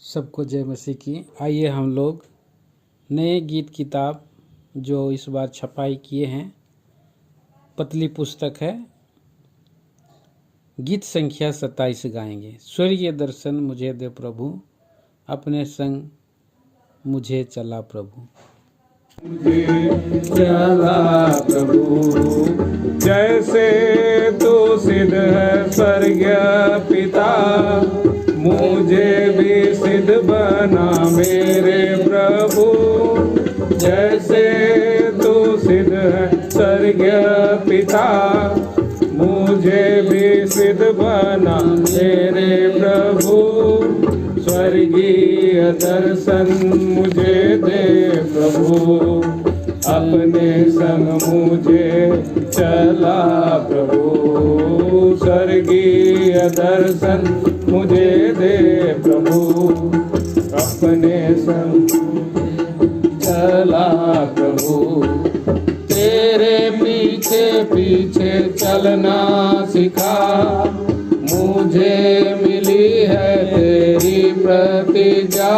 सबको जय मसीह की। आइए हम लोग नए गीत किताब जो इस बार छपाई किए हैं, पतली पुस्तक है, गीत संख्या 27 गाएंगे। स्वर्गीय दर्शन मुझे दे प्रभु, अपने संग मुझे चला प्रभु। चला प्रभु जैसे तू सिद्ध है स्वर्गीय पिता, मुझे भी सिद्ध बना मेरे प्रभु। जैसे तू सिद्ध है स्वर्गीय पिता, मुझे भी सिद्ध बना मेरे प्रभु। स्वर्गीय दर्शन मुझे दे प्रभु, अपने संग मुझे चला प्रभु। स्वर्गीय दर्शन मुझे दे प्रभु, अपने संग चला प्रभु। तेरे पीछे पीछे चलना सिखा, मुझे मिली है तेरी प्रतिज्ञा।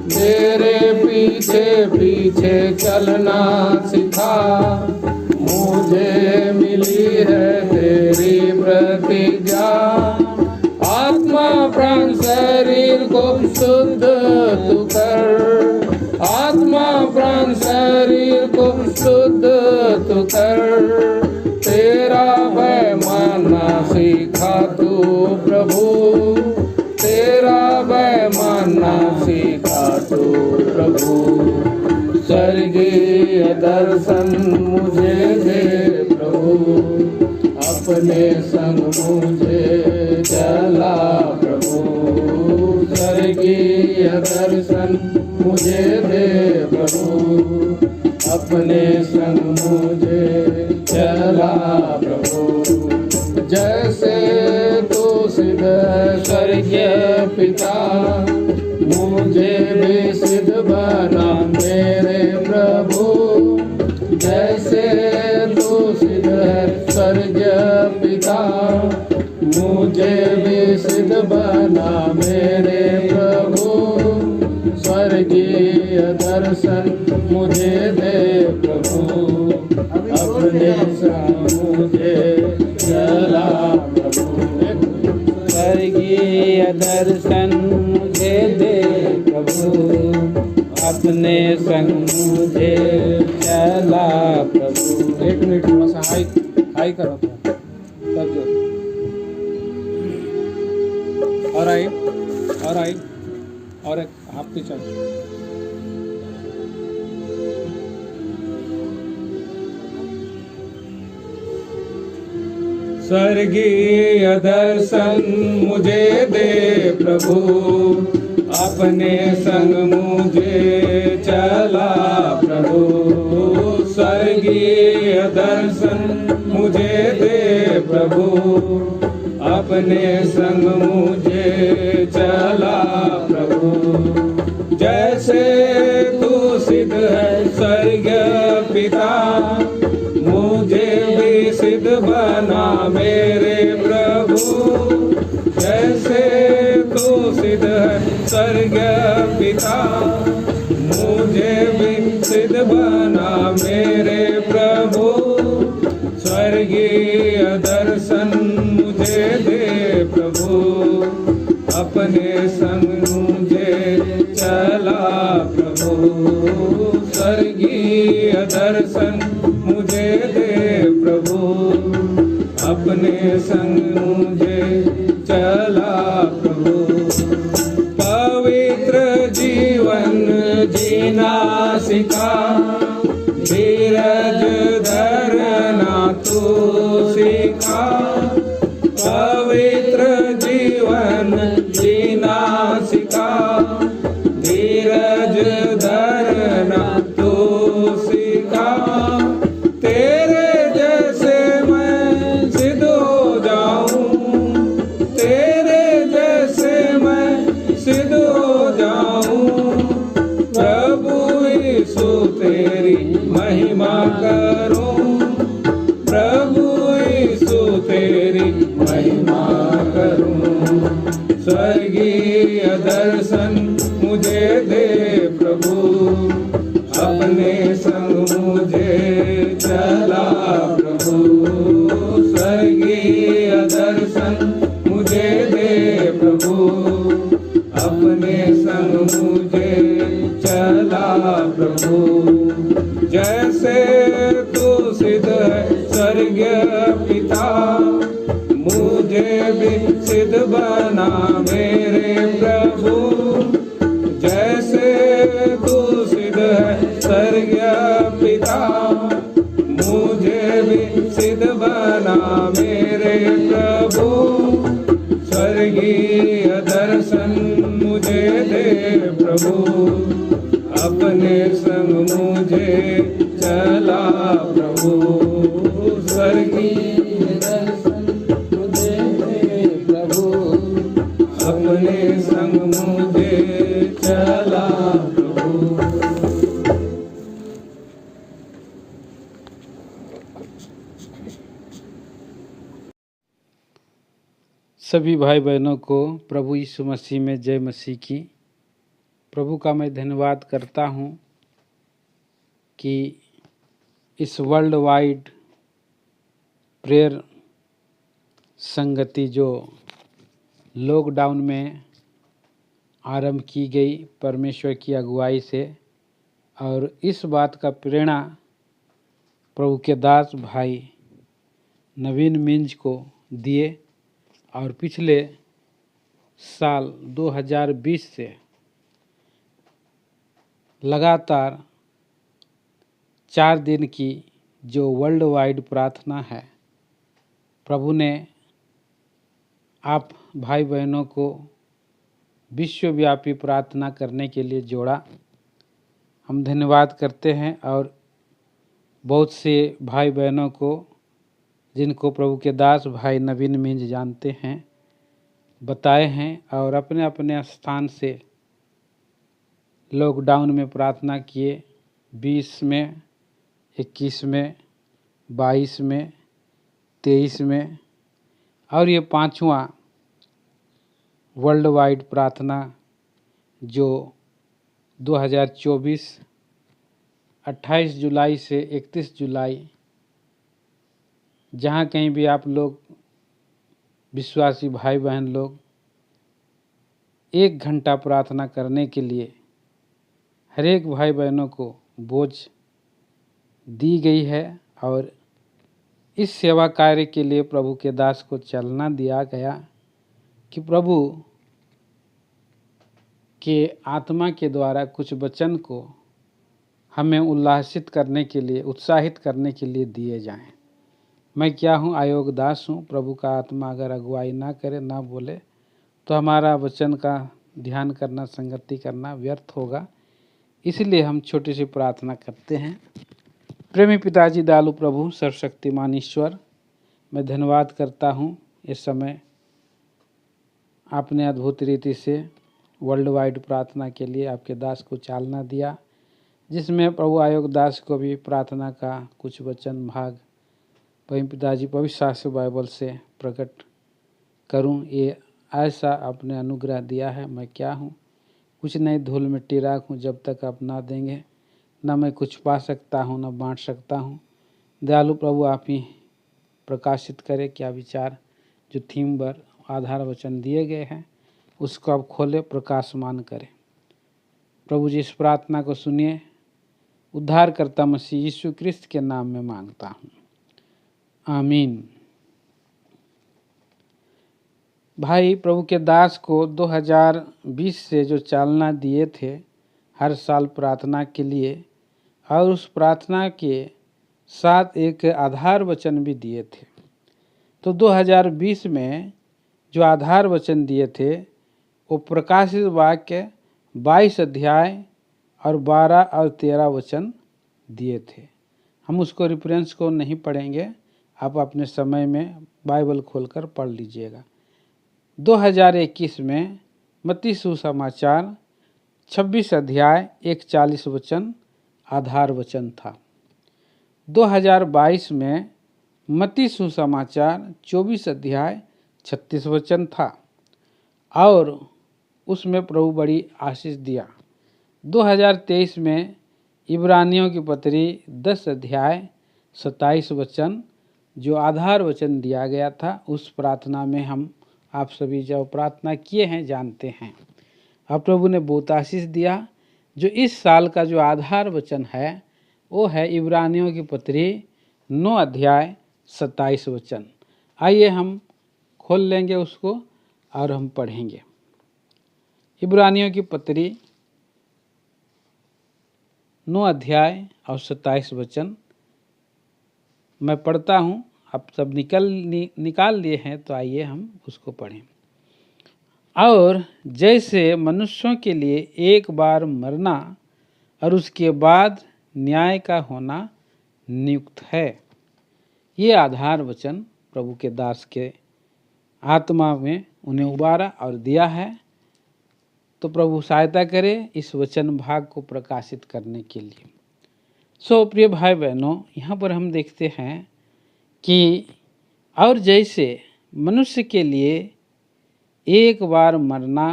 तेरे पीछे पीछे चलना सिखा, मुझे मिली है तेरी प्रतिज्ञा। आत्मा प्राण शरीर को शुद्ध तू कर, आत्मा प्राण शरीर को शुद्ध तू कर। तेरा भय मानना सीखा तू प्रभु, तेरा भय मानना सीखा तू प्रभु। स्वर्गीय दर्शन मुझे दे प्रभु, अपने संग मुझे चला प्रभु। स्वर्गीय दर्शन मुझे दे प्रभु, अपने संग मुझे चला प्रभु। जैसे तू सिद्ध स्वर्गीय पिता, मुझे भी सिद्ध बना मेरे प्रभु। जैसे तू सिद्ध स्वर्गीय पिता, मुझे भी सिद्ध बना मेरे प्रभु। स्वर्गीय दर्शन मुझे दे प्रभु, अपने संग मुझे चला प्रभु। स्वर्गीय दर्शन मुझे दे प्रभु, अपने संग मुझे चला प्रभु। एक मिनट थोड़ा सा हाई करो तब जो और आई और एक हाथ पे चल। स्वर्गीय दर्शन मुझे दे प्रभु, अपने संग मुझे चला प्रभु। स्वर्गीय दर्शन मुझे दे प्रभु, अपने संग मुझे चला प्रभु। जैसे तू सिद्ध है स्वर्गीय पिता, मुझे भी सिद्ध बना मेरे प्रभु। जैसे तू सिद्ध है स्वर्गीय पिता, मुझे भी सिद्ध बना मेरे प्रभु। स्वर्गीय दर्शन मुझे दे प्रभु, अपने संग मुझे चला प्रभु। स्वर्गीय दर्शन मुझे दे प्रभु, अपने संग मुझे चला प्रभु। पवित्र जीवन जीना सिखा, धीरज धरना तू सीखा। पवित्र जीवन जीना सिखा, धीरज धरना तू सीखा। तेरे जैसे मैं सिद्ध हो जाऊं, तेरे जैसे मैं सिद्ध हो जाऊं। प्रभु यीशु तेरी महिमा करूं, प्रभु यीशु तेरी स्वर्गीय दर्शन मुझे दे प्रभु, अपने संग मुझे चला प्रभु। स्वर्गीय दर्शन मुझे दे प्रभु, अपने संग मुझे चला प्रभु। जैसे तू सिद्ध है स्वर्गीय पिता, मुझे भी सिद्ध बना मेरे प्रभु। जैसे तू सिद्ध है स्वर्गीय पिता, मुझे भी सिद्ध बना मेरे प्रभु। स्वर्गीय दर्शन मुझे दे प्रभु, अपने संग मुझे चला प्रभु। स्वर्गीय दर्शन मुझे दे प्रभु, अपने संग मुझे चला प्रभु। सभी भाई बहनों को प्रभु यीशु मसीह में जय मसीह की। प्रभु का मैं धन्यवाद करता हूँ कि इस वर्ल्ड वाइड प्रेयर संगति जो लॉकडाउन में आरंभ की गई परमेश्वर की अगुवाई से, और इस बात का प्रेरणा प्रभु के दास भाई नवीन मिंज को दिए, और पिछले साल 2020 से लगातार 4 दिन की जो वर्ल्ड वाइड प्रार्थना है, प्रभु ने आप भाई बहनों को विश्वव्यापी प्रार्थना करने के लिए जोड़ा। हम धन्यवाद करते हैं, और बहुत से भाई बहनों को जिनको प्रभु के दास भाई नवीन मिंज जानते हैं बताए हैं, और अपने अपने स्थान से लॉकडाउन में प्रार्थना किए। 20 में, 21 में, 22 में, 23 में, और ये 5वां वर्ल्ड वाइड प्रार्थना जो 2024 28 जुलाई से 31 जुलाई, जहाँ कहीं भी आप लोग विश्वासी भाई बहन लोग 1 घंटा प्रार्थना करने के लिए हर एक भाई बहनों को बोझ दी गई है, और इस सेवा कार्य के लिए प्रभु के दास को चलना दिया गया कि प्रभु के आत्मा के द्वारा कुछ वचन को हमें उल्लासित करने के लिए, उत्साहित करने के लिए दिए जाएं। मैं क्या हूँ? आयोग दास हूँ। प्रभु का आत्मा अगर अगुवाई ना करे, ना बोले, तो हमारा वचन का ध्यान करना, संगति करना व्यर्थ होगा। इसलिए हम छोटी सी प्रार्थना करते हैं। प्रेमी पिताजी, दयालु प्रभु, सर्वशक्तिमान ईश्वर, मैं धन्यवाद करता हूँ इस समय आपने अद्भुत रीति से वर्ल्ड वाइड प्रार्थना के लिए आपके दास को चालना दिया, जिसमें प्रभु आयोग दास को भी प्रार्थना का कुछ वचन भाग प्रेमी पिताजी पवित्र शास्त्र बाइबल से प्रकट करूं। ये ऐसा आपने अनुग्रह दिया है। मैं क्या हूं? कुछ नहीं, धूल मिट्टी राख हूँ। जब तक आप ना देंगे, ना मैं कुछ पा सकता हूँ, ना बांट सकता हूँ। दयालु प्रभु, आप ही प्रकाशित करें क्या विचार जो थीम पर आधार वचन दिए गए हैं, उसको आप खोले, प्रकाशमान करें। प्रभु जी, इस प्रार्थना को सुनिए। उद्धारकर्ता मसीह यीशु क्रिस्त के नाम में मांगता हूँ, आमीन। भाई, प्रभु के दास को 2020 से जो चालना दिए थे हर साल प्रार्थना के लिए, और उस प्रार्थना के साथ एक आधार वचन भी दिए थे। तो 2020 में जो आधार वचन दिए थे वो प्रकाशित वाक्य 22 अध्याय और 12 और 13 वचन दिए थे। हम उसको रेफरेंस को नहीं पढ़ेंगे, आप अपने समय में बाइबल खोलकर पढ़ लीजिएगा। 2021 में मत्ती सुसमाचार 26 अध्याय 41 वचन आधार वचन था। 2022 में मत्ती सुसमाचार 24 अध्याय 36 वचन था। और उसमें प्रभु बड़ी आशीष दिया। 2023 में इब्रानियों की पत्री 10 अध्याय 27 वचन जो आधार वचन दिया गया था, उस प्रार्थना में हम आप सभी जो प्रार्थना किए हैं जानते हैं। अब प्रभु ने बहुत आशीष दिया। जो इस साल का जो आधार वचन है वो है इब्रानियों की पत्री 9 अध्याय 27 वचन। आइए हम खोल लेंगे उसको और हम पढ़ेंगे। इब्रानियों की पत्री 9 अध्याय और 27 वचन मैं पढ़ता हूँ। आप सब निकाल लिए हैं तो आइए हम उसको पढ़ें। और जैसे मनुष्यों के लिए एक बार मरना और उसके बाद न्याय का होना नियुक्त है। ये आधार वचन प्रभु के दास के आत्मा में उन्हें उबारा और दिया है। तो प्रभु सहायता करे इस वचन भाग को प्रकाशित करने के लिए। प्रिय भाई बहनों, यहाँ पर हम देखते हैं कि और जैसे मनुष्य के लिए एक बार मरना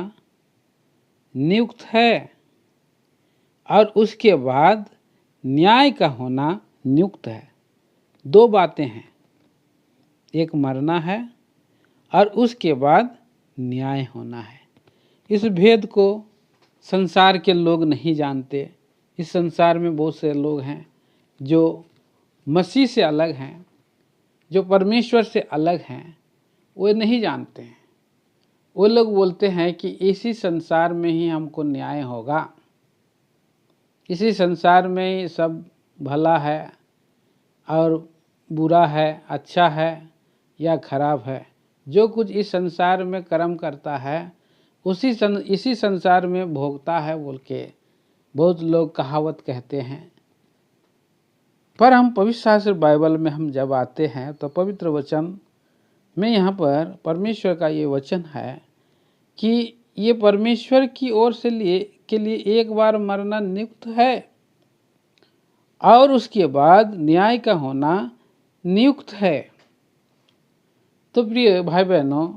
नियुक्त है और उसके बाद न्याय का होना नियुक्त है। दो बातें हैं, एक मरना है और उसके बाद न्याय होना है। इस भेद को संसार के लोग नहीं जानते। इस संसार में बहुत से लोग हैं जो मसीह से अलग हैं, जो परमेश्वर से अलग हैं, वो नहीं जानते हैं। वो लोग बोलते हैं कि इसी संसार में ही हमको न्याय होगा, इसी संसार में ही सब भला है और बुरा है, अच्छा है या खराब है। जो कुछ इस संसार में कर्म करता है इसी संसार में भोगता है बोल के बहुत लोग कहावत कहते हैं। पर हम पवित्र शास्त्र बाइबल में हम जब आते हैं तो पवित्र वचन में यहाँ पर परमेश्वर का ये वचन है कि ये परमेश्वर की ओर से के लिए एक बार मरना नियुक्त है और उसके बाद न्याय का होना नियुक्त है। तो प्रिय भाई बहनों,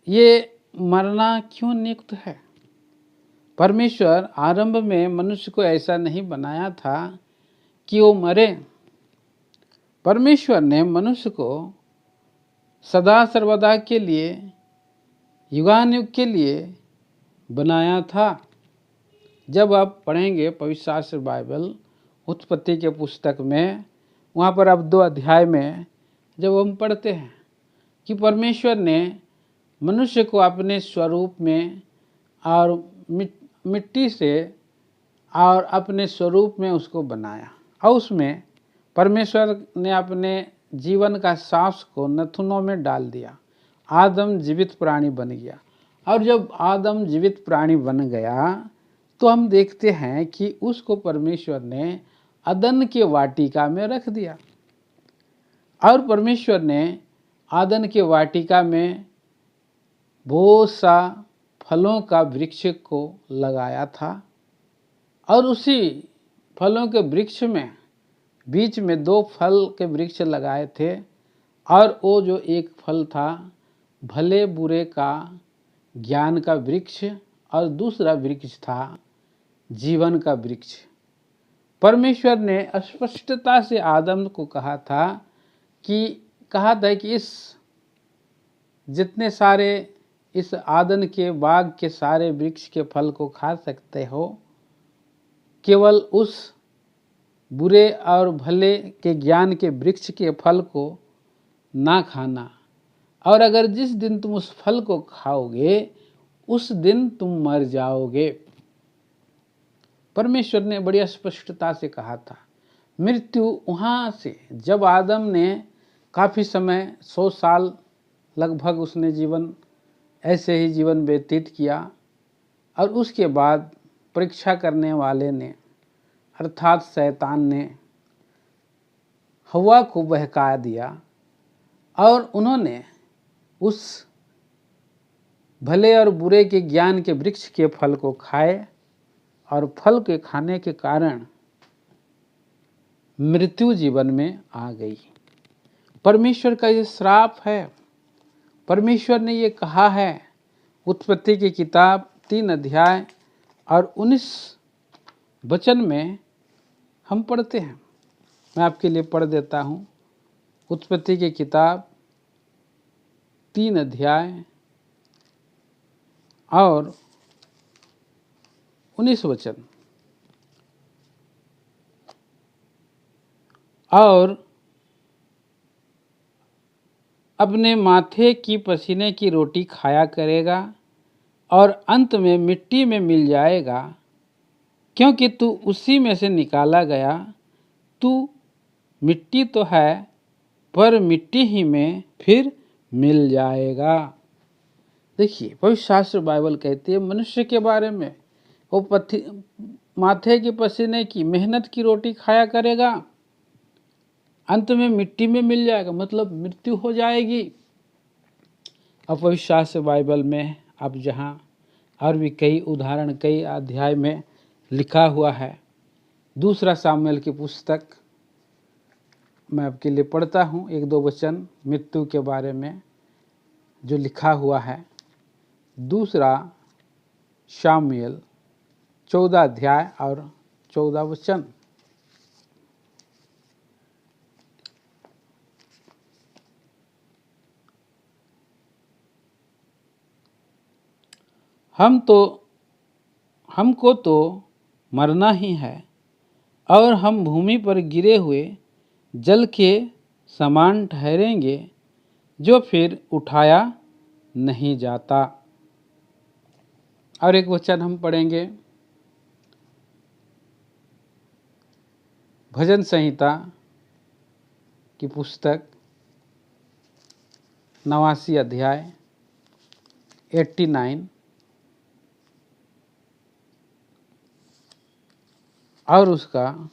ये मरना क्यों नियुक्त है? परमेश्वर आरंभ में मनुष्य को ऐसा नहीं बनाया था कि वो मरे। परमेश्वर ने मनुष्य को सदा सर्वदा के लिए, युगानुयुग के लिए बनाया था। जब आप पढ़ेंगे पवित्र शास्त्र बाइबल उत्पत्ति के पुस्तक में, वहाँ पर अब 2 अध्याय में जब हम पढ़ते हैं कि परमेश्वर ने मनुष्य को अपने स्वरूप में और मिट्टी से और अपने स्वरूप में उसको बनाया और उसमें परमेश्वर ने अपने जीवन का सांस को नथुनों में डाल दिया। आदम जीवित प्राणी बन गया। और जब आदम जीवित प्राणी बन गया तो हम देखते हैं कि उसको परमेश्वर ने अदन के वाटिका में रख दिया और परमेश्वर ने आदन के वाटिका में बहुत सा फलों का वृक्ष को लगाया था और उसी फलों के वृक्ष में बीच में 2 फल के वृक्ष लगाए थे और वो जो एक फल था भले बुरे का ज्ञान का वृक्ष और दूसरा वृक्ष था जीवन का वृक्ष। परमेश्वर ने स्पष्टता से आदम को कहा था कि इस जितने सारे इस आदन के बाग के सारे वृक्ष के फल को खा सकते हो, केवल उस बुरे और भले के ज्ञान के वृक्ष के फल को ना खाना, और अगर जिस दिन तुम उस फल को खाओगे उस दिन तुम मर जाओगे। परमेश्वर ने बड़ी स्पष्टता से कहा था। मृत्यु वहाँ से जब आदम ने काफ़ी समय 100 साल लगभग उसने जीवन ऐसे ही जीवन व्यतीत किया और उसके बाद परीक्षा करने वाले ने अर्थात शैतान ने हवा को बहका दिया और उन्होंने उस भले और बुरे के ज्ञान के वृक्ष के फल को खाए और फल के खाने के कारण मृत्यु जीवन में आ गई। परमेश्वर का ये श्राप है। परमेश्वर ने ये कहा है, उत्पत्ति की किताब 3 अध्याय और 19 वचन में हम पढ़ते हैं। मैं आपके लिए पढ़ देता हूँ। उत्पत्ति की किताब 3 अध्याय और 19 वचन। और अपने माथे की पसीने की रोटी खाया करेगा और अंत में मिट्टी में मिल जाएगा, क्योंकि तू उसी में से निकाला गया। तू मिट्टी तो है, पर मिट्टी ही में फिर मिल जाएगा। देखिए, पवित्र शास्त्र बाइबल कहती है मनुष्य के बारे में, वो माथे की पसीने की मेहनत की रोटी खाया करेगा, अंत में मिट्टी में मिल जाएगा, मतलब मृत्यु हो जाएगी। अब पवित्र शास्त्र बाइबल में अब जहाँ और भी कई उदाहरण कई अध्याय में लिखा हुआ है। दूसरा सामुएल की पुस्तक मैं आपके लिए पढ़ता हूँ, 1-2 वचन मृत्यु के बारे में जो लिखा हुआ है। दूसरा सामुएल 14 अध्याय और 14 वचन। हमको तो मरना ही है, और हम भूमि पर गिरे हुए जल के समान ठहरेंगे, जो फिर उठाया नहीं जाता। और एक वचन हम पढ़ेंगे, भजन संहिता की पुस्तक 89 अध्याय 89 और उसका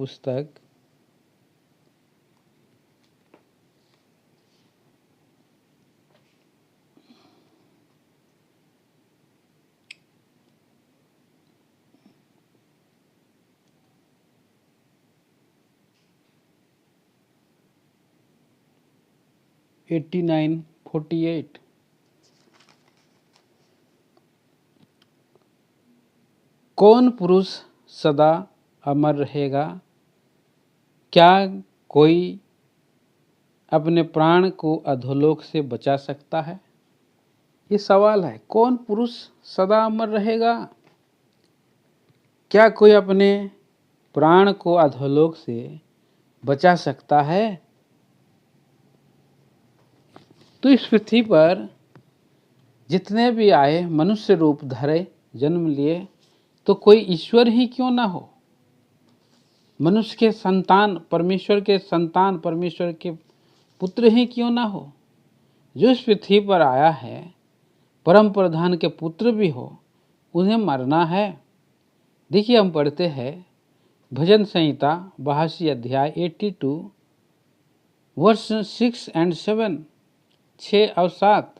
89:48। कौन पुरुष सदा अमर रहेगा? क्या कोई अपने प्राण को अधोलोक से बचा सकता है? ये सवाल है। कौन पुरुष सदा अमर रहेगा? क्या कोई अपने प्राण को अधोलोक से बचा सकता है? तो इस पृथ्वी पर जितने भी आए, मनुष्य रूप धरे, जन्म लिए, तो कोई ईश्वर ही क्यों ना हो, मनुष्य के संतान, परमेश्वर के संतान, परमेश्वर के पुत्र ही क्यों ना हो, जो इस पृथ्वी पर आया है, परम प्रधान के पुत्र भी हो, उन्हें मरना है। देखिए, हम पढ़ते हैं भजन संहिता 82 अध्याय 82 वर्ष 6 और 7, 6 और 7।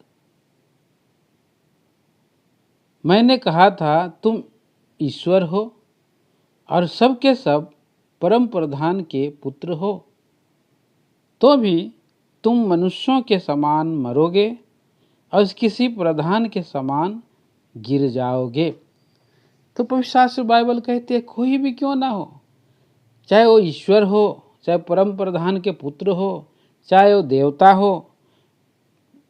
मैंने कहा था तुम ईश्वर हो और सब के सब परम प्रधान के पुत्र हो, तो भी तुम मनुष्यों के समान मरोगे और किसी प्रधान के समान गिर जाओगे। तो पवित्र शास्त्र बाइबल कहते हैं कोई भी क्यों ना हो, चाहे वो ईश्वर हो, चाहे परम प्रधान के पुत्र हो, चाहे वो देवता हो,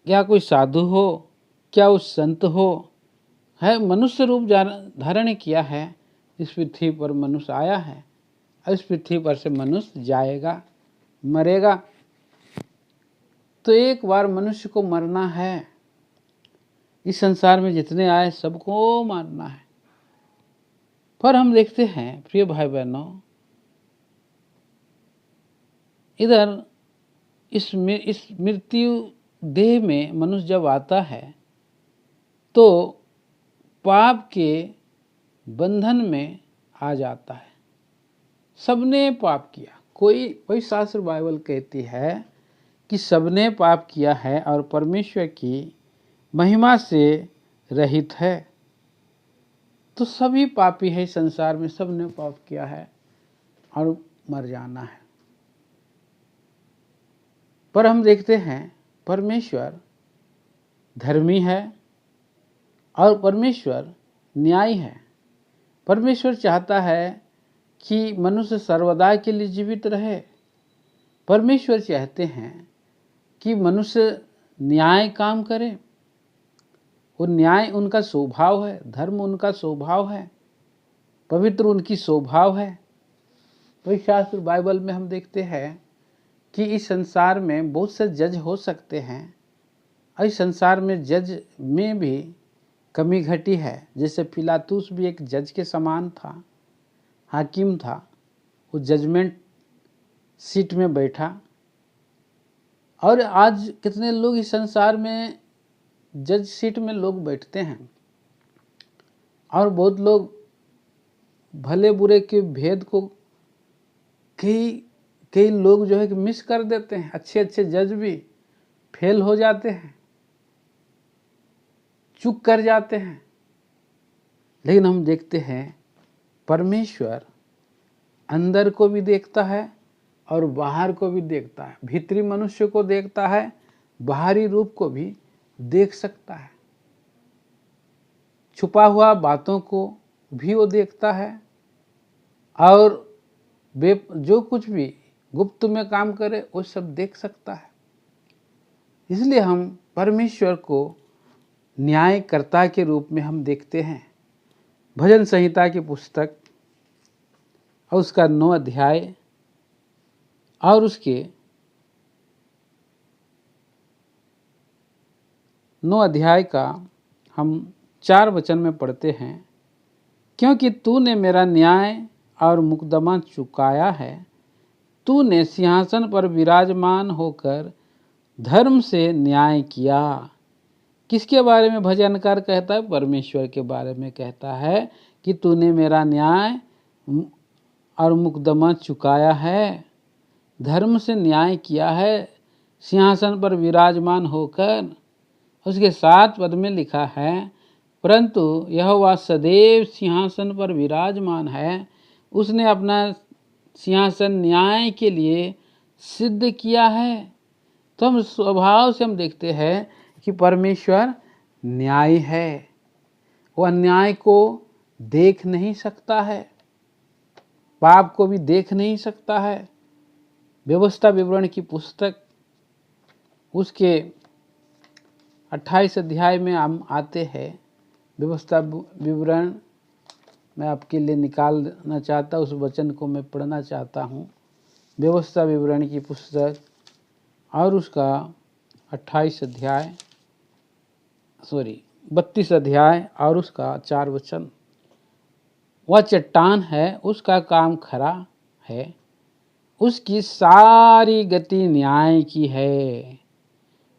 क्या कोई साधु हो, क्या वो संत हो, है मनुष्य रूप धारण किया है, इस पृथ्वी पर मनुष्य आया है, इस पृथ्वी पर से मनुष्य जाएगा, मरेगा। तो एक बार मनुष्य को मरना है। इस संसार में जितने आए सबको मरना है। पर हम देखते हैं प्रिय भाई बहनों, इधर इस मृत्यु देह में मनुष्य जब आता है तो पाप के बंधन में आ जाता है। सबने पाप किया। कोई शास्त्र बाइबल कहती है कि सबने पाप किया है और परमेश्वर की महिमा से रहित है। तो सभी पापी है संसार में, सबने पाप किया है और मर जाना है। पर हम देखते हैं परमेश्वर धर्मी है और परमेश्वर न्यायी है। परमेश्वर चाहता है कि मनुष्य सर्वदा के लिए जीवित रहे। परमेश्वर चाहते हैं कि मनुष्य न्याय काम करे। वो न्याय उनका स्वभाव है, धर्म उनका स्वभाव है, पवित्र उनकी स्वभाव है। पवित्र शास्त्र बाइबल में हम देखते हैं कि इस संसार में बहुत से जज हो सकते हैं, और इस संसार में जज में भी कमी घटी है। जैसे पिलातुस भी एक जज के समान था, हाकिम था, वो जजमेंट सीट में बैठा। और आज कितने लोग इस संसार में जज सीट में लोग बैठते हैं, और बहुत लोग भले बुरे के भेद को कई लोग जो है कि मिस कर देते हैं। अच्छे अच्छे जज भी फेल हो जाते हैं, चूक कर जाते हैं। लेकिन हम देखते हैं परमेश्वर अंदर को भी देखता है और बाहर को भी देखता है, भीतरी मनुष्य को देखता है, बाहरी रूप को भी देख सकता है, छुपा हुआ बातों को भी वो देखता है, और जो कुछ भी गुप्त में काम करे वो सब देख सकता है। इसलिए हम परमेश्वर को न्यायकर्ता के रूप में हम देखते हैं। भजन संहिता की पुस्तक और उसका 9 अध्याय और उसके 9 अध्याय का हम 4 वचन में पढ़ते हैं। क्योंकि तूने मेरा न्याय और मुकदमा चुकाया है, तूने सिंहासन पर विराजमान होकर धर्म से न्याय किया। किसके बारे में भजनकार कहता है? परमेश्वर के बारे में कहता है कि तूने मेरा न्याय और मुकदमा चुकाया है, धर्म से न्याय किया है, सिंहासन पर विराजमान होकर। उसके 7 पद में लिखा है, परंतु यहोवा सदैव सिंहासन पर विराजमान है, उसने अपना सिंहासन न्याय के लिए सिद्ध किया है। तो हम स्वभाव से हम देखते हैं कि परमेश्वर न्याय है। वह अन्याय को देख नहीं सकता है, पाप को भी देख नहीं सकता है। व्यवस्था विवरण की पुस्तक उसके 28 अध्याय में हम आते हैं। व्यवस्था विवरण मैं आपके लिए निकालना चाहता, उस वचन को मैं पढ़ना चाहता हूँ। व्यवस्था विवरण की पुस्तक और उसका 32 अध्याय और उसका 4 वचन। वह चट्टान है, उसका काम खरा है, उसकी सारी गति न्याय की है।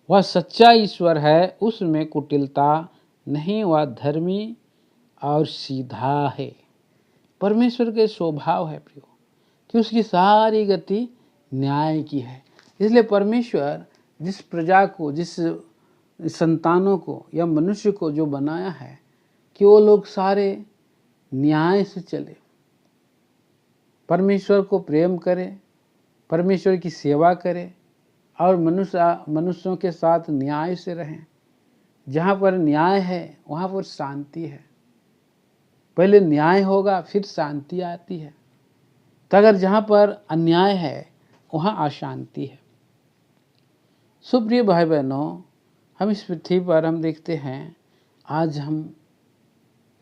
वह सच्चा ईश्वर है, उसमें कुटिलता नहीं, वह धर्मी और सीधा है। परमेश्वर के स्वभाव है प्रियो कि उसकी सारी गति न्याय की है। इसलिए परमेश्वर जिस प्रजा को, जिस संतानों को या मनुष्य को जो बनाया है कि वो लोग सारे न्याय से चले, परमेश्वर को प्रेम करें, परमेश्वर की सेवा करें और मनुष्यों के साथ न्याय से रहें। जहाँ पर न्याय है वहाँ पर शांति है। पहले न्याय होगा फिर शांति आती है। तो अगर जहाँ पर अन्याय है वहाँ अशांति है। सुप्रिय भाई बहनों, हम इस पृथ्वी पर हम देखते हैं आज हम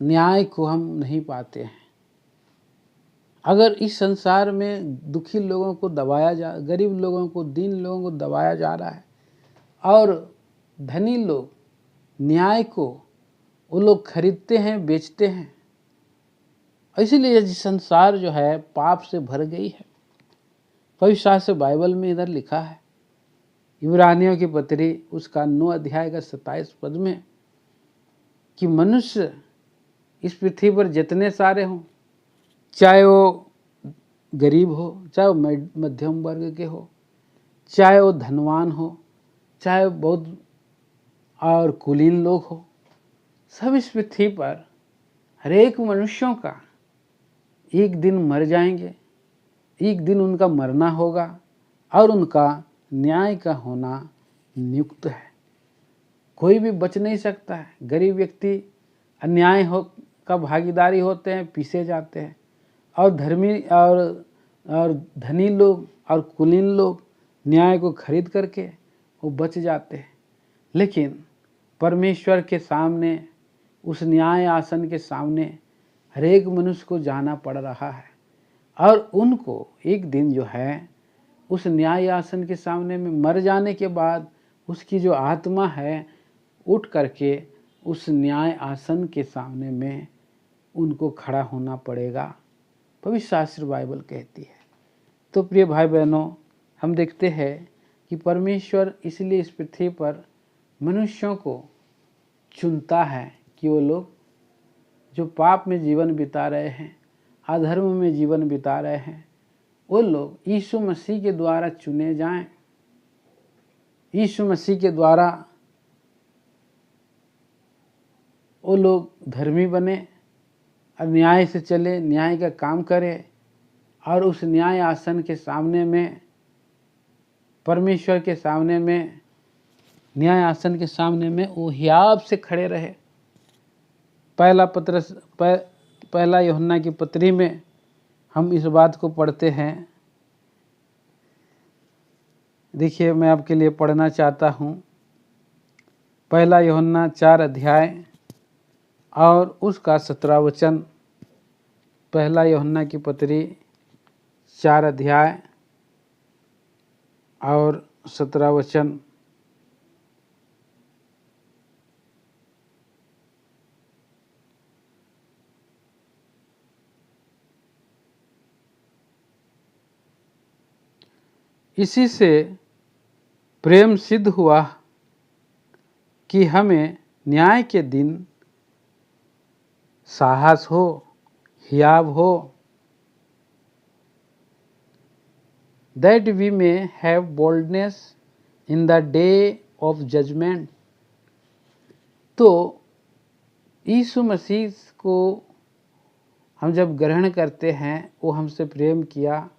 न्याय को हम नहीं पाते हैं। अगर इस संसार में दुखी लोगों को दबाया जा, गरीब लोगों को, दीन लोगों को दबाया जा रहा है, और धनी लोग न्याय को वो लोग खरीदते हैं, बेचते हैं। इसीलिए ये संसार जो है पाप से भर गई है। पवित्र शास्त्र बाइबल में इधर लिखा है, इब्रानियों की पत्री उसका 9 अध्याय का 27 पद में, कि मनुष्य इस पृथ्वी पर जितने सारे हों, चाहे वो गरीब हो, चाहे वो मध्यम वर्ग के हो, चाहे वो धनवान हो, चाहे बहुत और कुलीन लोग हो, सब इस पृथ्वी पर हरेक मनुष्यों का एक दिन मर जाएंगे। एक दिन उनका मरना होगा और उनका न्याय का होना नियुक्त है। कोई भी बच नहीं सकता है। गरीब व्यक्ति अन्याय हो का भागीदारी होते हैं, पीसे जाते हैं, और धर्मी और धनी लोग और कुलीन लोग न्याय को खरीद करके वो बच जाते हैं। लेकिन परमेश्वर के सामने, उस न्याय आसन के सामने हर एक मनुष्य को जाना पड़ रहा है, और उनको एक दिन जो है उस न्याय आसन के सामने में मर जाने के बाद उसकी जो आत्मा है उठ करके उस न्याय आसन के सामने में उनको खड़ा होना पड़ेगा, पवित्र शास्त्र बाइबल कहती है। तो प्रिय भाई बहनों, हम देखते हैं कि परमेश्वर इसलिए इस पृथ्वी पर मनुष्यों को चुनता है कि वो लोग जो पाप में जीवन बिता रहे हैं, अधर्म में जीवन बिता रहे हैं, वो लोग यीशु मसीह के द्वारा चुने जाएं। यीशु मसीह के द्वारा वो लोग धर्मी बने और न्याय से चले, न्याय का काम करें, और उस न्याय आसन के सामने में, परमेश्वर के सामने में, न्याय आसन के सामने में वो हियाव से खड़े रहे। पहला यूहन्ना की पत्री में हम इस बात को पढ़ते हैं। देखिए, मैं आपके लिए पढ़ना चाहता हूँ। पहला यूहन्ना 4 अध्याय और उसका 17 वचन। पहला यूहन्ना की पत्री 4 अध्याय और 17 वचन। इसी से प्रेम सिद्ध हुआ कि हमें न्याय के दिन साहस हो, हियाव हो, that we may have boldness in the day of judgment। तो यीशु मसीह को हम जब ग्रहण करते हैं, वो हमसे प्रेम किया,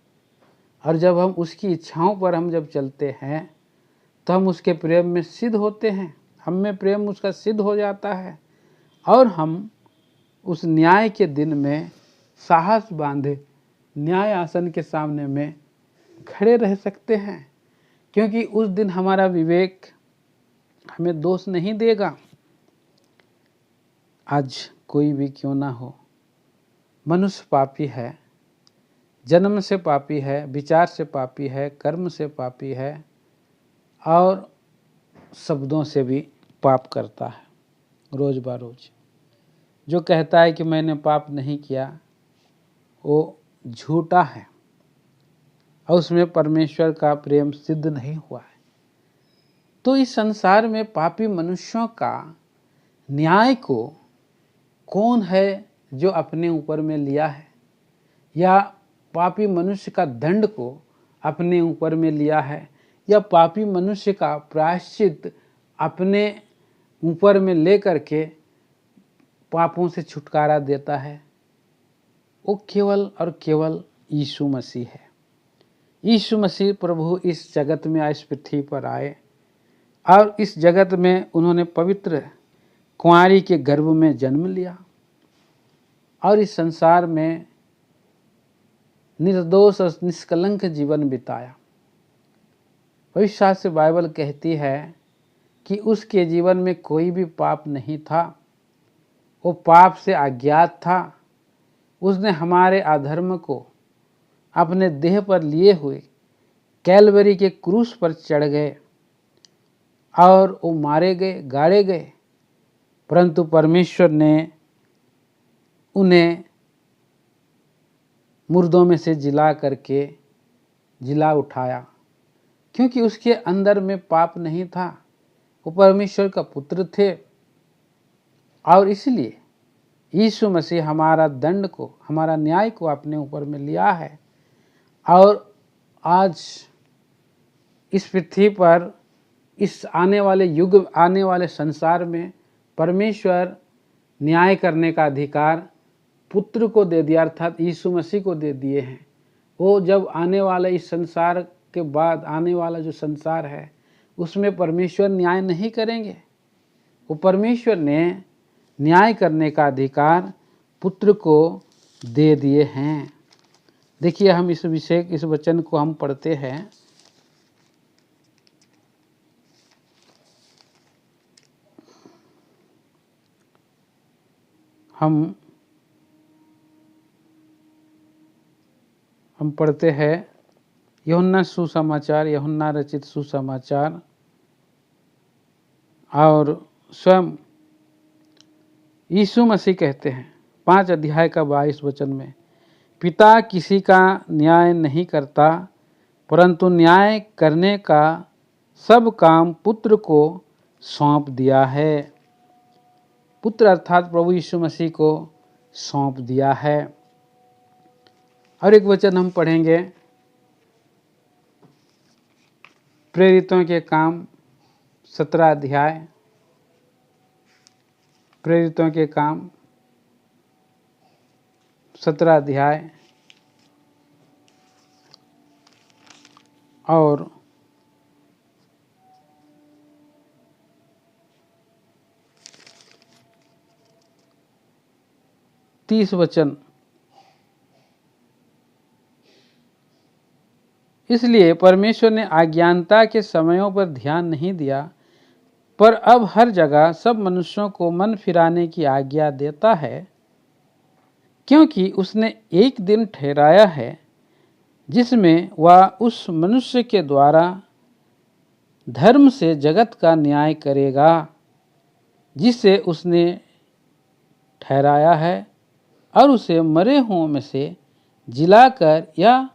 और जब हम उसकी इच्छाओं पर हम जब चलते हैं तो हम उसके प्रेम में सिद्ध होते हैं। हम में प्रेम उसका सिद्ध हो जाता है, और हम उस न्याय के दिन में साहस बांधे न्याय आसन के सामने में खड़े रह सकते हैं, क्योंकि उस दिन हमारा विवेक हमें दोष नहीं देगा। आज कोई भी क्यों ना हो, मनुष्य पापी है, जन्म से पापी है, विचार से पापी है, कर्म से पापी है, और शब्दों से भी पाप करता है रोज बरोज। जो कहता है कि मैंने पाप नहीं किया, वो झूठा है, और उसमें परमेश्वर का प्रेम सिद्ध नहीं हुआ है। तो इस संसार में पापी मनुष्यों का न्याय को कौन है जो अपने ऊपर में लिया है, या पापी मनुष्य का दंड को अपने ऊपर में लिया है, या पापी मनुष्य का प्रायश्चित अपने ऊपर में लेकर के पापों से छुटकारा देता है? वो केवल और केवल यीशु मसीह है। यीशु मसीह प्रभु इस जगत में इस पृथ्वी पर आए, और इस जगत में उन्होंने पवित्र कुंवारी के गर्भ में जन्म लिया, और इस संसार में निर्दोष और निष्कलंक जीवन बिताया। पवित्र शास्त्र बाइबल कहती है कि उसके जीवन में कोई भी पाप नहीं था, वो पाप से अज्ञात था। उसने हमारे अधर्म को अपने देह पर लिए हुए कैलवरी के क्रूस पर चढ़ गए, और वो मारे गए, गाड़े गए, परंतु परमेश्वर ने उन्हें मुर्दों में से जिला उठाया, क्योंकि उसके अंदर में पाप नहीं था। वो परमेश्वर का पुत्र थे, और इसलिए यीशु मसीह हमारा दंड को, हमारा न्याय को अपने ऊपर में लिया है। और आज इस पृथ्वी पर, इस आने वाले युग, आने वाले संसार में परमेश्वर न्याय करने का अधिकार पुत्र को दे दिया, अर्थात यीशु मसीह को दे दिए हैं। वो जब आने वाले इस संसार के बाद आने वाला जो संसार है उसमें परमेश्वर न्याय नहीं करेंगे। वो परमेश्वर ने न्याय करने का अधिकार पुत्र को दे दिए हैं। देखिए हम इस विषय इस वचन को हम पढ़ते हैं। हम पढ़ते हैं यूहन्ना सुसमाचार, यूहन्ना रचित सुसमाचार, और स्वयं यीशु मसीह कहते हैं 5 अध्याय का 22 वचन में, पिता किसी का न्याय नहीं करता परंतु न्याय करने का सब काम पुत्र को सौंप दिया है। पुत्र अर्थात प्रभु यीशु मसीह को सौंप दिया है। और एक वचन हम पढ़ेंगे प्रेरितों के काम 17 अध्याय, प्रेरितों के काम 17 अध्याय और 30 वचन। इसलिए परमेश्वर ने अज्ञानता के समयों पर ध्यान नहीं दिया, पर अब हर जगह सब मनुष्यों को मन फिराने की आज्ञा देता है, क्योंकि उसने एक दिन ठहराया है जिसमें वह उस मनुष्य के द्वारा धर्म से जगत का न्याय करेगा जिसे उसने ठहराया है, और उसे मरे हुओं में से जिलाकर यह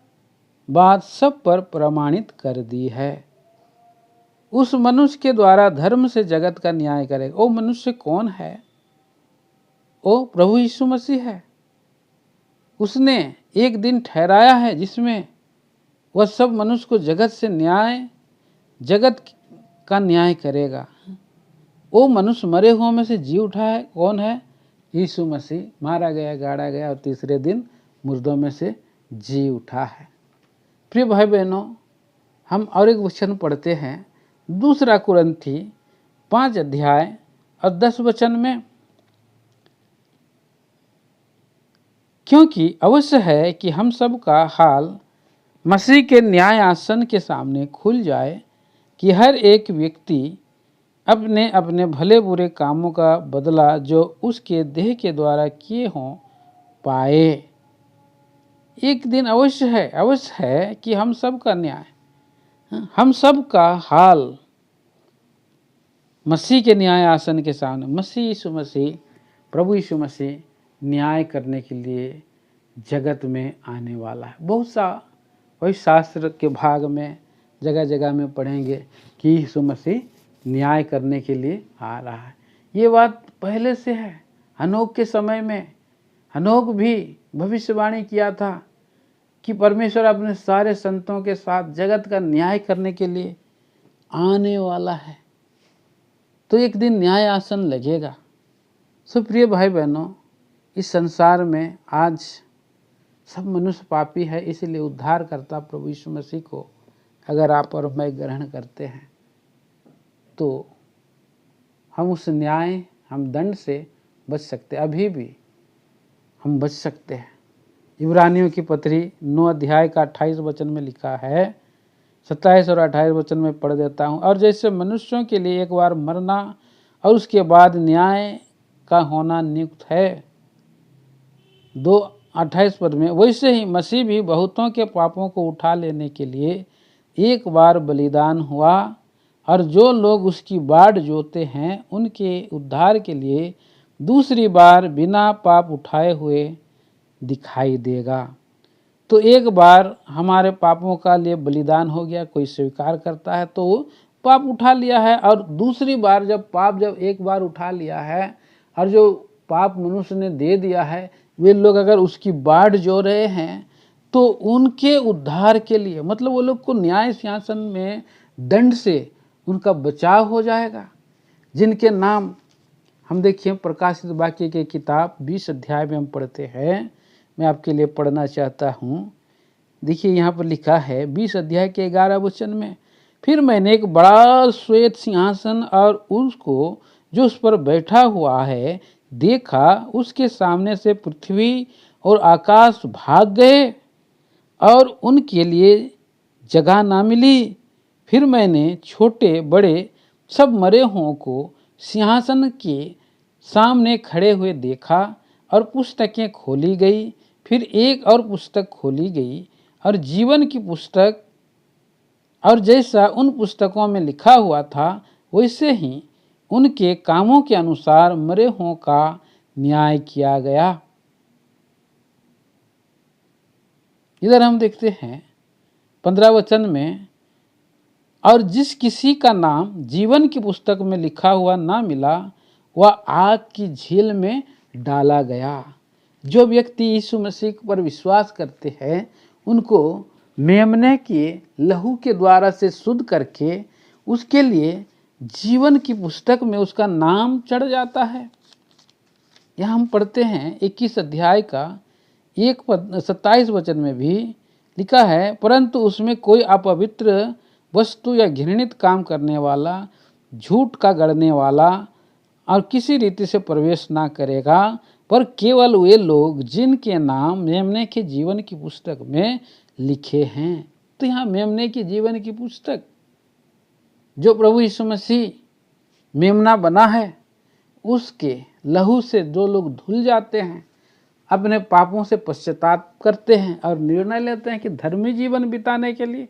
बात सब पर प्रमाणित कर दी है। उस मनुष्य के द्वारा धर्म से जगत का न्याय करेगा। वो मनुष्य कौन है? वो प्रभु यीशु मसीह है। उसने एक दिन ठहराया है जिसमें वह सब मनुष्य को जगत का न्याय करेगा। वो मनुष्य मरे हुओं में से जी उठा है। कौन है? यीशु मसीह। मारा गया, गाड़ा गया और तीसरे दिन मुर्दों में से जी उठा है। प्रिय भाई बहनों, हम और एक वचन पढ़ते हैं 2 कुरिन्थी 5 अध्याय और 10 वचन में, क्योंकि अवश्य है कि हम सब का हाल मसीह के न्याय आसन के सामने खुल जाए कि हर एक व्यक्ति अपने अपने भले बुरे कामों का बदला जो उसके देह के द्वारा किए हों पाए। एक दिन अवश्य है कि हम सब का न्याय, हम सब का हाल मसीह के न्याय आसन के सामने, प्रभु यीशु मसीह न्याय करने के लिए जगत में आने वाला है। बहुत सा वही शास्त्र के भाग में जगह जगह में पढ़ेंगे कि यीशु मसीह न्याय करने के लिए आ रहा है। ये बात पहले से है। हनोक के समय में हनोक भी भविष्यवाणी किया था कि परमेश्वर अपने सारे संतों के साथ जगत का न्याय करने के लिए आने वाला है। तो एक दिन न्याय आसन लगेगा। प्रिय भाई बहनों, इस संसार में आज सब मनुष्य पापी है, इसलिए उद्धारकर्ता प्रभु यीशु मसीह को अगर आप और मैं ग्रहण करते हैं तो हम उस न्याय, हम दंड से बच सकते हैं। अभी भी हम बच सकते हैं। इब्रानियों की पत्री 9 अध्याय का 28 वचन में लिखा है, 27 और 28 वचन में पढ़ देता हूँ। और जैसे मनुष्यों के लिए एक बार मरना और उसके बाद न्याय का होना नियुक्त है, 2:28 पद में, वैसे ही मसीह भी बहुतों के पापों को उठा लेने के लिए एक बार बलिदान हुआ, और जो लोग उसकी बाट जोते हैं उनके उद्धार के लिए दूसरी बार बिना पाप उठाए हुए दिखाई देगा। तो एक बार हमारे पापों का लिए बलिदान हो गया, कोई स्वीकार करता है तो पाप उठा लिया है। और दूसरी बार जब एक बार उठा लिया है और जो पाप मनुष्य ने दे दिया है, वे लोग अगर उसकी बाट जो रहे हैं तो उनके उद्धार के लिए, मतलब वो लोग को न्याय सिंहासन में दंड से उनका बचाव हो जाएगा। जिनके नाम हम देखिए प्रकाशित वाक्य की किताब 20 अध्याय में हम पढ़ते हैं। मैं आपके लिए पढ़ना चाहता हूँ देखिए यहाँ पर लिखा है 20 अध्याय के 11 वचन में, फिर मैंने एक बड़ा श्वेत सिंहासन और उसको जो उस पर बैठा हुआ है देखा। उसके सामने से पृथ्वी और आकाश भाग गए और उनके लिए जगह ना मिली। फिर मैंने छोटे बड़े सब मरे हुओं को सिंहासन के सामने खड़े हुए देखा और पुस्तकें खोली गई। फिर एक और पुस्तक खोली गई और जीवन की पुस्तक, और जैसा उन पुस्तकों में लिखा हुआ था वैसे ही उनके कामों के अनुसार मरे हुओं का न्याय किया गया। इधर हम देखते हैं 15 वचन में, और जिस किसी का नाम जीवन की पुस्तक में लिखा हुआ ना मिला वह आग की झील में डाला गया। जो व्यक्ति यीशु मसीह पर विश्वास करते हैं उनको मेमने के लहू के द्वारा से शुद्ध करके उसके लिए जीवन की पुस्तक में उसका नाम चढ़ जाता है। यहाँ हम पढ़ते हैं 21 अध्याय का 27 वचन में भी लिखा है, परंतु उसमें कोई अपवित्र वस्तु या घृणित काम करने वाला, झूठ का गढ़ने वाला और किसी रीति से प्रवेश ना करेगा, पर केवल वे लोग जिनके नाम मेमने के जीवन की पुस्तक में लिखे हैं। तो यहाँ मेमने की जीवन की पुस्तक, जो प्रभु यीशु मसीह मेमना बना है, उसके लहू से जो लोग धुल जाते हैं, अपने पापों से पश्चाताप करते हैं और निर्णय लेते हैं कि धर्मी जीवन बिताने के लिए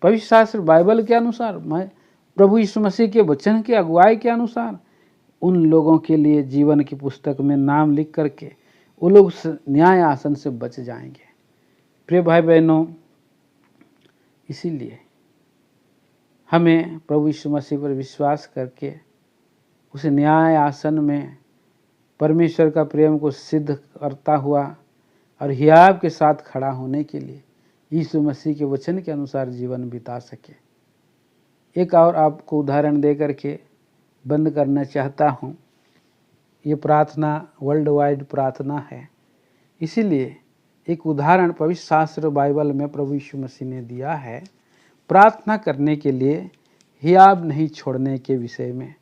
पवित्र शास्त्र बाइबल के अनुसार, मैं प्रभु यीशु मसीह के वचन की अगुवाई के अनुसार, उन लोगों के लिए जीवन की पुस्तक में नाम लिख करके वो लोग न्याय आसन से बच जाएंगे। प्रिय भाई बहनों, इसीलिए हमें प्रभु यीशु मसीह पर विश्वास करके उस न्याय आसन में परमेश्वर का प्रेम को सिद्ध करता हुआ और हियाव के साथ खड़ा होने के लिए यीशु मसीह के वचन के अनुसार जीवन बिता सके। एक और आपको उदाहरण दे करके बंद करना चाहता हूँ। ये प्रार्थना वर्ल्ड वाइड प्रार्थना है, इसीलिए एक उदाहरण पवित्र शास्त्र बाइबल में प्रभु यीशु मसीह ने दिया है प्रार्थना करने के लिए हियाव नहीं छोड़ने के विषय में।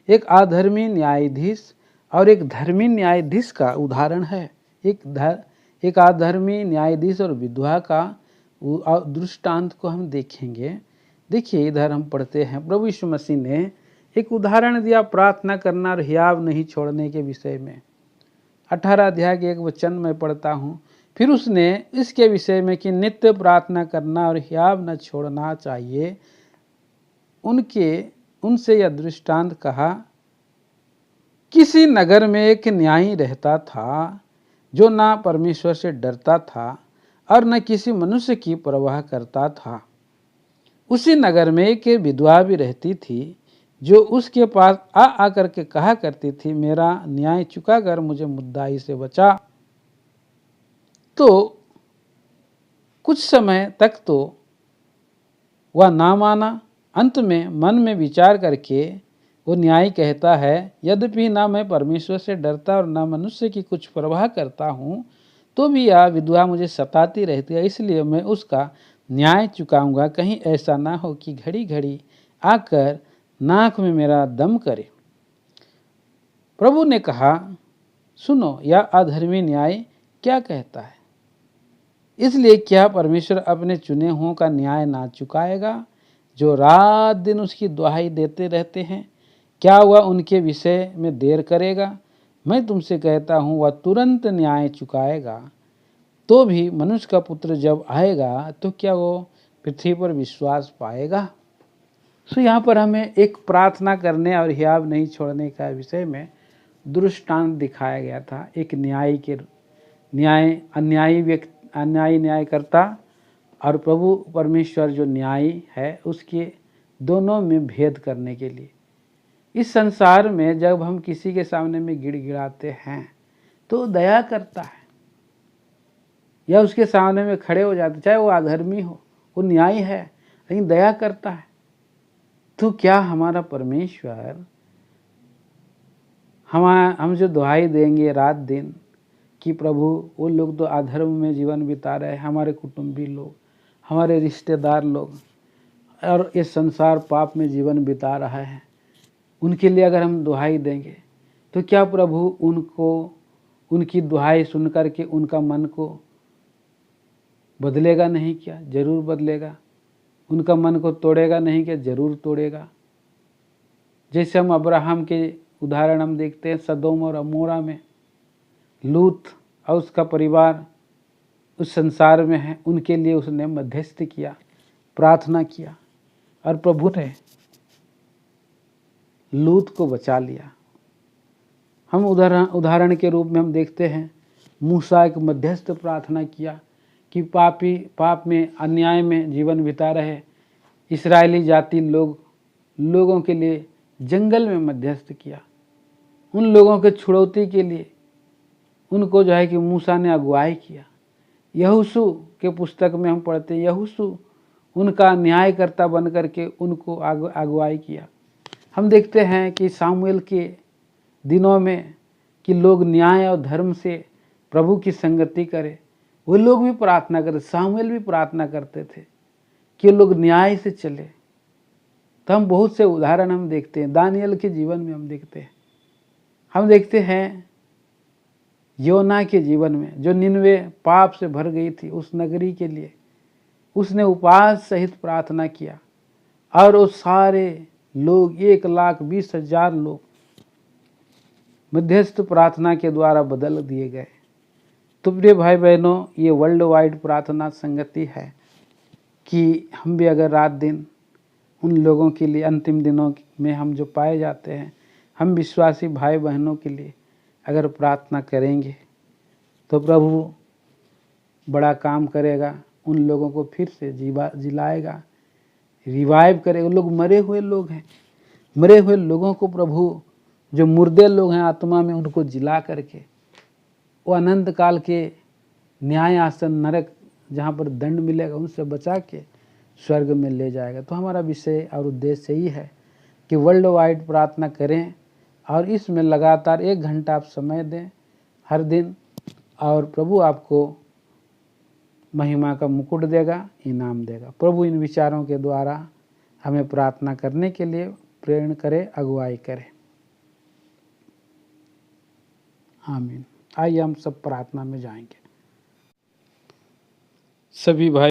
एक अधर्मी न्यायाधीश और एक धर्मी न्यायाधीश का उदाहरण है। एक अधर्मी न्यायाधीश और विधवा का दृष्टांत को हम देखेंगे। देखिए इधर हम पढ़ते हैं, प्रभु यीशु मसीह ने एक उदाहरण दिया प्रार्थना करना और हियाव नहीं छोड़ने के विषय में। 18 अध्याय के 1 वचन में पढ़ता हूँ, फिर उसने इसके विषय में कि नित्य प्रार्थना करना और हियाव न छोड़ना चाहिए उनसे यह दृष्टांत कहा। किसी नगर में एक न्यायी रहता था जो ना परमेश्वर से डरता था और न किसी मनुष्य की परवाह करता था। उसी नगर में एक विधवा भी रहती थी जो उसके पास आकर के कहा करती थी, मेरा न्याय चुका कर मुझे मुद्दाई से बचा। तो कुछ समय तक तो वह ना माना। अंत में मन में विचार करके वो न्यायी कहता है, यद्यपि ना मैं परमेश्वर से डरता और ना मनुष्य की कुछ परवाह करता हूँ, तो भी यह विधवा मुझे सताती रहती है, इसलिए मैं उसका न्याय चुकाऊंगा। कहीं ऐसा ना हो कि घड़ी घड़ी आकर नाक में मेरा दम करे। प्रभु ने कहा, सुनो यह अधर्मी न्याय क्या कहता है। इसलिए क्या परमेश्वर अपने चुने हुओं का न्याय ना चुकाएगा जो रात दिन उसकी दुहाई देते रहते हैं? क्या वह उनके विषय में देर करेगा? मैं तुमसे कहता हूँ वह तुरंत न्याय चुकाएगा। तो भी मनुष्य का पुत्र जब आएगा तो क्या वो पृथ्वी पर विश्वास पाएगा? सो यहाँ पर हमें एक प्रार्थना करने और हियाव नहीं छोड़ने का विषय में दृष्टांत दिखाया गया था। एक अन्यायी न्यायकर्ता और प्रभु परमेश्वर जो न्यायी है, उसके दोनों में भेद करने के लिए। इस संसार में जब हम किसी के सामने में गिड़गिड़ाते हैं तो दया करता है या उसके सामने में खड़े हो जाते, चाहे वो अधर्मी हो, वो न्यायी है लेकिन दया करता है। तो क्या हमारा परमेश्वर हम जो दुहाई देंगे रात दिन कि प्रभु वो लोग तो अधर्म में जीवन बिता रहे हैं, हमारे कुटुंबी लोग, हमारे रिश्तेदार लोग और ये संसार पाप में जीवन बिता रहा है, उनके लिए अगर हम दुहाई देंगे तो क्या प्रभु उनको उनकी दुहाई सुन कर के उनका मन को बदलेगा नहीं? क्या जरूर बदलेगा। उनका मन को तोड़ेगा नहीं? क्या जरूर तोड़ेगा। जैसे हम अब्राहम के उदाहरण हम देखते हैं, सदोम और अमोरा में लूत और उसका परिवार उस संसार में है, उनके लिए उसने मध्यस्थ किया, प्रार्थना किया और प्रभु ने लूत को बचा लिया। हम उदाहरण के रूप में हम देखते हैं, मूसा एक मध्यस्थ प्रार्थना किया कि पाप में अन्याय में जीवन बिता रहे इस्राएली जाति लोगों के लिए जंगल में मध्यस्थ किया, उन लोगों के छुड़ौती के लिए उनको जो है कि मूसा ने अगुवाई किया। यहोशू के पुस्तक में हम पढ़ते हैं, यहोशू उनका न्यायकर्ता बन करके उनको अगुवाई किया। हम देखते हैं कि सामुएल के दिनों में कि लोग न्याय और धर्म से प्रभु की संगति करें, वो लोग भी प्रार्थना करते, सामुएल भी प्रार्थना करते थे कि लोग न्याय से चले। तो हम बहुत से उदाहरण हम देखते हैं, दानियल के जीवन में हम देखते हैं योना के जीवन में, जो निनवे पाप से भर गई थी, उस नगरी के लिए उसने उपवास सहित प्रार्थना किया और वो सारे लोग 1,20,000 लोग मध्यस्थ प्रार्थना के द्वारा बदल दिए गए। तो प्रिय भाई बहनों, ये वर्ल्ड वाइड प्रार्थना संगति है कि हम भी अगर रात दिन उन लोगों के लिए, अंतिम दिनों में हम जो पाए जाते हैं, हम विश्वासी भाई बहनों के लिए अगर प्रार्थना करेंगे तो प्रभु बड़ा काम करेगा, उन लोगों को फिर से जिलाएगा, रिवाइव करेगा। लोग मरे हुए लोग हैं, मरे हुए लोगों को प्रभु, जो मुर्दे लोग हैं आत्मा में, उनको जिला करके वो अनंत काल के न्याय आसन, नरक जहाँ पर दंड मिलेगा, उनसे बचा के स्वर्ग में ले जाएगा। तो हमारा विषय और उद्देश्य यही है कि वर्ल्ड वाइड प्रार्थना करें और इसमें लगातार 1 घंटा आप समय दें हर दिन, और प्रभु आपको महिमा का मुकुट देगा, इनाम देगा। प्रभु इन विचारों के द्वारा हमें प्रार्थना करने के लिए प्रेरणा करे, अगुवाई करे। आमीन। आइए हम सब प्रार्थना में जाएंगे। सभी भाई